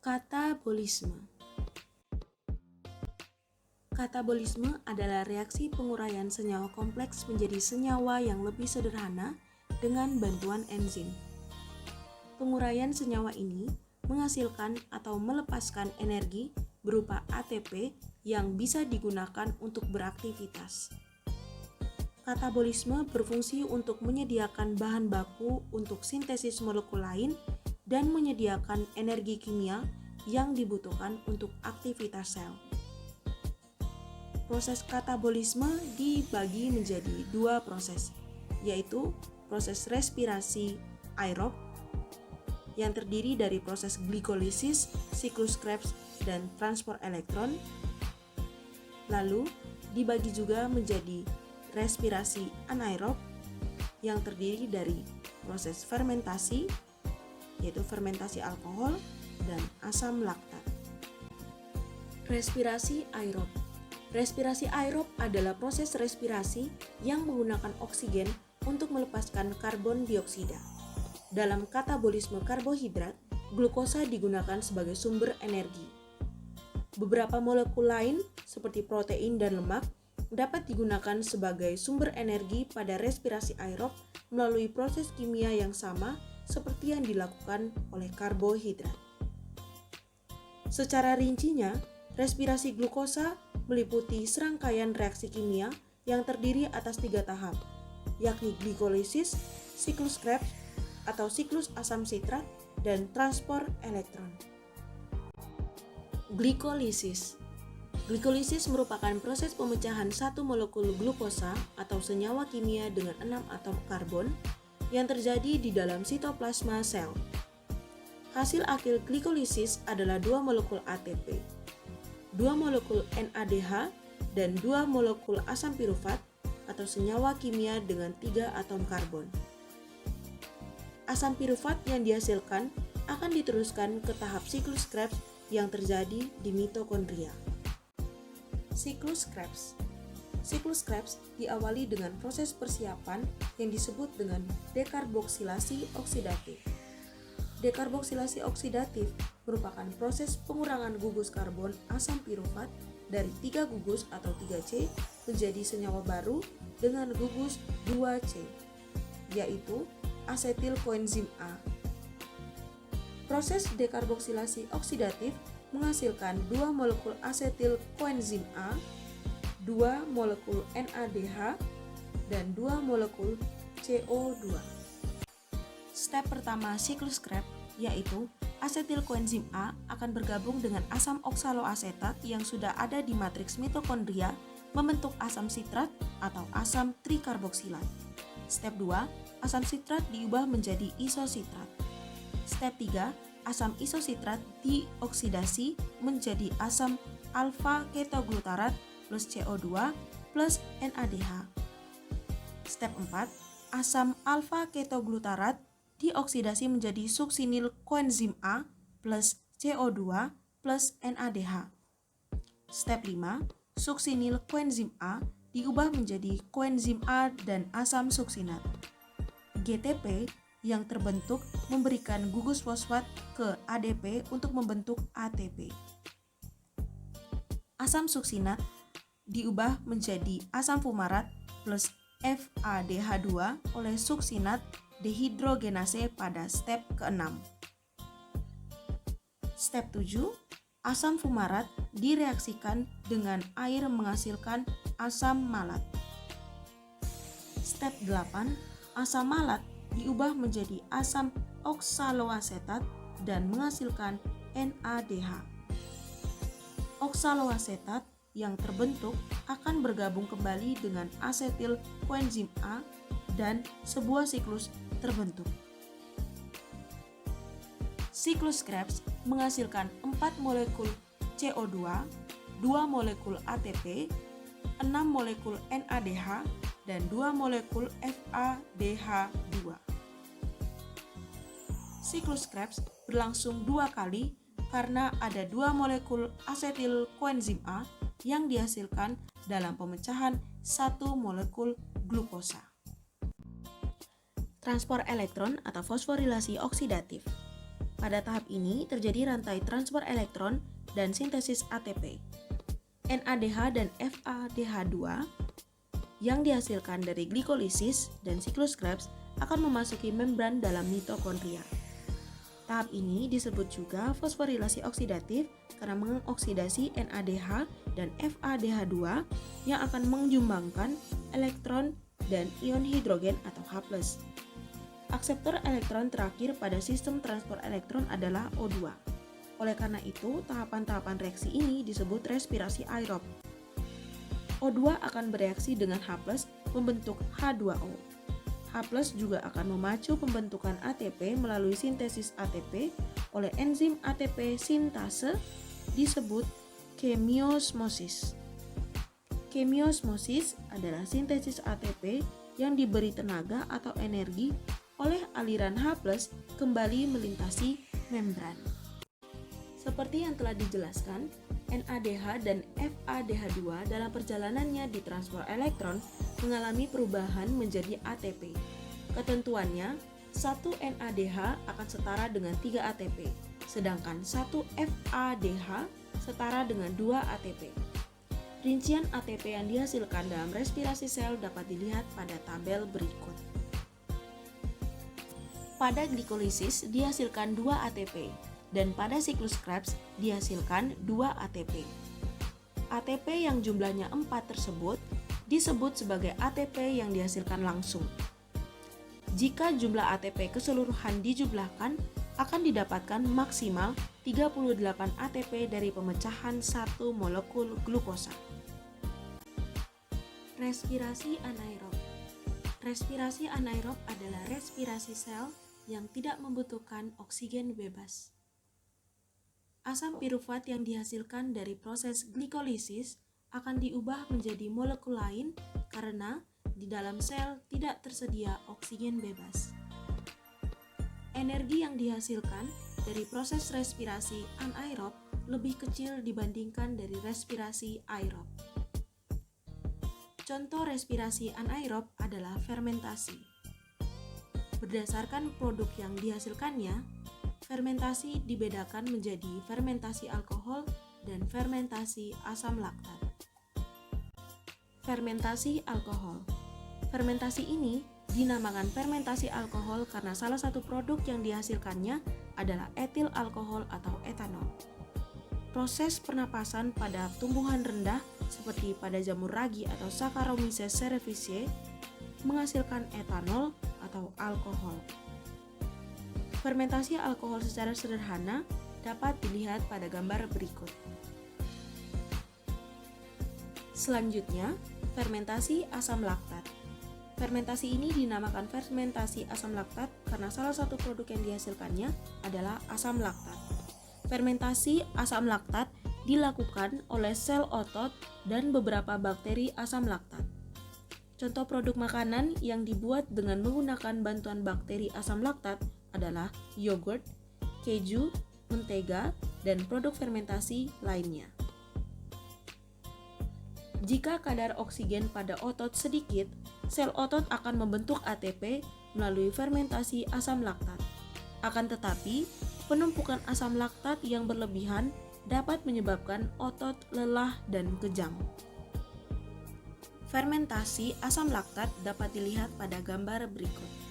Katabolisme. Katabolisme adalah reaksi penguraian senyawa kompleks menjadi senyawa yang lebih sederhana dengan bantuan enzim. Penguraian senyawa ini menghasilkan atau melepaskan energi berupa ATP yang bisa digunakan untuk beraktivitas. Katabolisme berfungsi untuk menyediakan bahan baku untuk sintesis molekul lain dan menyediakan energi kimia yang dibutuhkan untuk aktivitas sel. Proses katabolisme dibagi menjadi dua proses, yaitu proses respirasi aerob yang terdiri dari proses glikolisis, siklus Krebs, dan transport elektron. Lalu dibagi juga menjadi respirasi anaerob yang terdiri dari proses fermentasi, yaitu fermentasi alkohol dan asam laktat. Respirasi aerob. Respirasi aerob adalah proses respirasi yang menggunakan oksigen untuk melepaskan karbon dioksida. Dalam katabolisme karbohidrat, glukosa digunakan sebagai sumber energi. Beberapa molekul lain seperti protein dan lemak dapat digunakan sebagai sumber energi pada respirasi aerob melalui proses kimia yang sama seperti yang dilakukan oleh karbohidrat. Secara rincinya, respirasi glukosa meliputi serangkaian reaksi kimia yang terdiri atas 3 tahap, yakni glikolisis, siklus Krebs atau siklus asam sitrat, dan transport elektron. Glikolisis. Glikolisis merupakan proses pemecahan satu molekul glukosa atau senyawa kimia dengan 6 atom karbon yang terjadi di dalam sitoplasma sel. Hasil akhir glikolisis adalah 2 molekul ATP, 2 molekul NADH, dan 2 molekul asam pirufat atau senyawa kimia dengan 3 atom karbon. Asam pirufat yang dihasilkan akan diteruskan ke tahap siklus Krebs yang terjadi di mitokondria. Siklus Krebs. Siklus Krebs diawali dengan proses persiapan yang disebut dengan dekarboksilasi oksidatif. Dekarboksilasi oksidatif merupakan proses pengurangan gugus karbon asam pirufat dari 3 gugus atau 3C menjadi senyawa baru dengan gugus 2C, yaitu asetil koenzim A. Proses dekarboksilasi oksidatif menghasilkan 2 molekul asetil koenzim A, 2 molekul NADH, dan 2 molekul CO2. Step pertama siklus Krebs yaitu asetil koenzim A akan bergabung dengan asam oksaloasetat yang sudah ada di matriks mitokondria membentuk asam sitrat atau asam trikarboksilat. Step 2, asam sitrat diubah menjadi isositrat. Step 3, asam isositrat dioksidasi menjadi asam alfa ketoglutarat plus CO2 plus NADH. Step 4, asam alfa ketoglutarat dioksidasi menjadi suksinil koenzim A plus CO2 plus NADH. Step 5, suksinil koenzim A diubah menjadi koenzim A dan asam suksinat. GTP yang terbentuk memberikan gugus fosfat ke ADP untuk membentuk ATP. Asam suksinat diubah menjadi asam fumarat plus FADH2 oleh suksinat dehidrogenase pada step ke-6. Step 7, asam fumarat direaksikan dengan air menghasilkan asam malat. Step 8, asam malat diubah menjadi asam oksaloasetat dan menghasilkan NADH. Oksaloasetat yang terbentuk akan bergabung kembali dengan asetil koenzim A dan sebuah siklus terbentuk. Siklus Krebs menghasilkan 4 molekul CO2, 2 molekul ATP, 6 molekul NADH, dan 2 molekul FADH2. Siklus Krebs berlangsung 2 kali karena ada 2 molekul asetil koenzim A yang dihasilkan dalam pemecahan 1 molekul glukosa. Transport elektron atau fosforilasi oksidatif. Pada tahap ini terjadi rantai transfer elektron dan sintesis ATP. NADH dan FADH2 yang dihasilkan dari glikolisis dan siklus Krebs akan memasuki membran dalam mitokondria. Tahap ini disebut juga fosforilasi oksidatif karena mengoksidasi NADH dan FADH2 yang akan menyumbangkan elektron dan ion hidrogen atau H+. Akseptor elektron terakhir pada sistem transport elektron adalah O2. Oleh karena itu, tahapan-tahapan reaksi ini disebut respirasi aerob. O2 akan bereaksi dengan H+ membentuk H2O. H+ juga akan memacu pembentukan ATP melalui sintesis ATP oleh enzim ATP sintase disebut kemiosmosis. Kemiosmosis adalah sintesis ATP yang diberi tenaga atau energi oleh aliran H+ kembali melintasi membran. Seperti yang telah dijelaskan, NADH dan FADH2 dalam perjalanannya di transport elektron mengalami perubahan menjadi ATP. Ketentuannya, 1 NADH akan setara dengan 3 ATP, sedangkan 1 FADH setara dengan 2 ATP. Rincian ATP yang dihasilkan dalam respirasi sel dapat dilihat pada tabel berikut. Pada glikolisis dihasilkan 2 ATP, dan pada siklus Krebs dihasilkan 2 ATP. ATP yang jumlahnya 4 tersebut disebut sebagai ATP yang dihasilkan langsung. Jika jumlah ATP keseluruhan dijumlahkan, akan didapatkan maksimal 38 ATP dari pemecahan 1 molekul glukosa. Respirasi anaerob. Respirasi anaerob adalah respirasi sel yang tidak membutuhkan oksigen bebas. Asam pirufat yang dihasilkan dari proses glikolisis akan diubah menjadi molekul lain karena di dalam sel tidak tersedia oksigen bebas. Energi yang dihasilkan dari proses respirasi anaerob lebih kecil dibandingkan dari respirasi aerob. Contoh respirasi anaerob adalah fermentasi. Berdasarkan produk yang dihasilkannya, fermentasi dibedakan menjadi fermentasi alkohol dan fermentasi asam laktat. Fermentasi alkohol. Fermentasi ini dinamakan fermentasi alkohol karena salah satu produk yang dihasilkannya adalah etil alkohol atau etanol. Proses pernapasan pada tumbuhan rendah seperti pada jamur ragi atau Saccharomyces cerevisiae menghasilkan etanol atau alkohol. Fermentasi alkohol secara sederhana dapat dilihat pada gambar berikut. Selanjutnya, fermentasi asam laktat. Fermentasi ini dinamakan fermentasi asam laktat karena salah satu produk yang dihasilkannya adalah asam laktat. Fermentasi asam laktat dilakukan oleh sel otot dan beberapa bakteri asam laktat. Contoh produk makanan yang dibuat dengan menggunakan bantuan bakteri asam laktat adalah yogurt, keju, mentega, dan produk fermentasi lainnya. Jika kadar oksigen pada otot sedikit, sel otot akan membentuk ATP melalui fermentasi asam laktat. Akan tetapi, penumpukan asam laktat yang berlebihan dapat menyebabkan otot lelah dan kejang. Fermentasi asam laktat dapat dilihat pada gambar berikut.